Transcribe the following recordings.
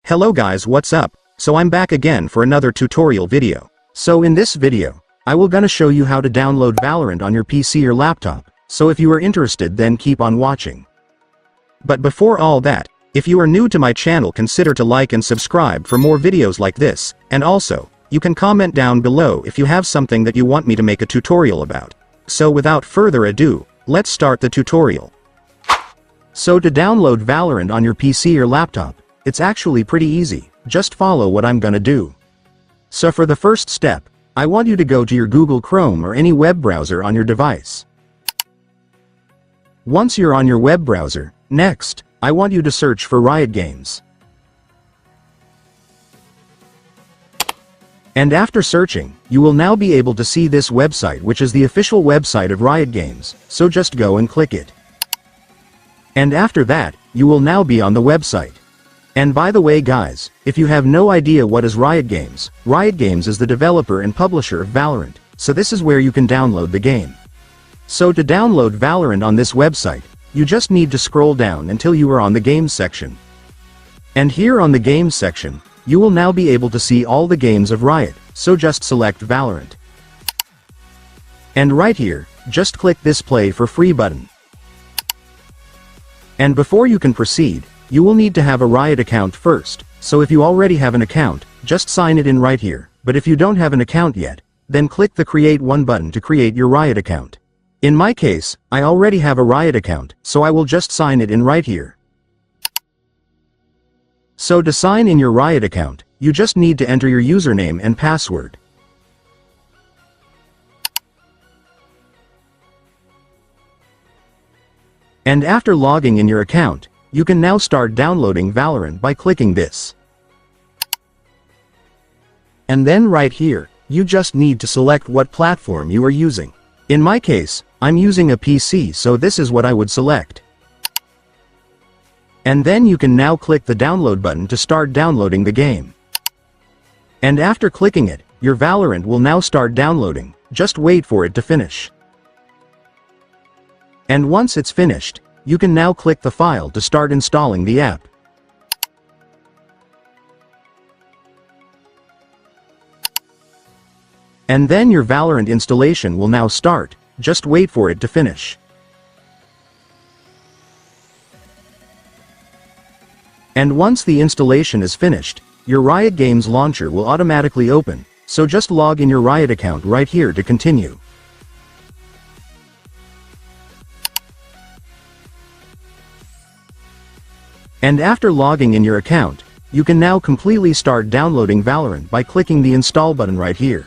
Hello guys, what's up? So I'm back again for another tutorial video. So in this video, I will gonna show you how to download Valorant on your PC or laptop. So if you are interested, then keep on watching. But before all that, if you are new to my channel, consider to like and subscribe for more videos like this, and also, you can comment down below if you have something that you want me to make a tutorial about. So without further ado, let's start the tutorial. So to download Valorant on your PC or laptop, it's actually pretty easy, just follow what I'm gonna do. So for the first step, I want you to go to your Google Chrome or any web browser on your device. Once you're on your web browser, next, I want you to search for Riot Games. And after searching, you will now be able to see this website, which is the official website of Riot Games, so just go and click it. And after that, you will now be on the website. And by the way guys, if you have no idea what is Riot Games is the developer and publisher of Valorant, so this is where you can download the game. So to download Valorant on this website, you just need to scroll down until you are on the games section. And here on the games section, you will now be able to see all the games of Riot, so just select Valorant. And right here, just click this play for free button. And before you can proceed, you will need to have a Riot account first, so if you already have an account, just sign it in right here, but if you don't have an account yet, then click the Create One button to create your Riot account. In my case, I already have a Riot account, so I will just sign it in right here. So to sign in your Riot account, you just need to enter your username and password. And after logging in your account, you can now start downloading Valorant by clicking this. And then right here, you just need to select what platform you are using. In my case, I'm using a PC, so this is what I would select. And then you can now click the download button to start downloading the game. And after clicking it, your Valorant will now start downloading, just wait for it to finish. And once it's finished, you can now click the file to start installing the app. And then your Valorant installation will now start, just wait for it to finish. And once the installation is finished, your Riot Games launcher will automatically open, so just log in your Riot account right here to continue. And after logging in your account, you can now completely start downloading Valorant by clicking the install button right here.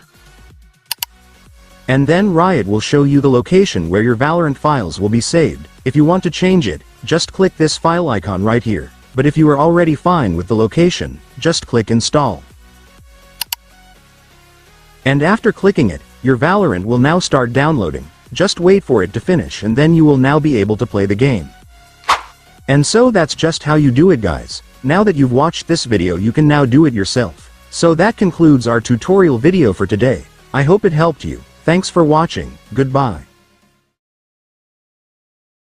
And then Riot will show you the location where your Valorant files will be saved. If you want to change it, just click this file icon right here, but if you are already fine with the location, just click install. And after clicking it, your Valorant will now start downloading, just wait for it to finish and then you will now be able to play the game. And so that's just how you do it guys. Now that you've watched this video, you can now do it yourself. So that concludes our tutorial video for today. I hope it helped you. Thanks for watching, goodbye.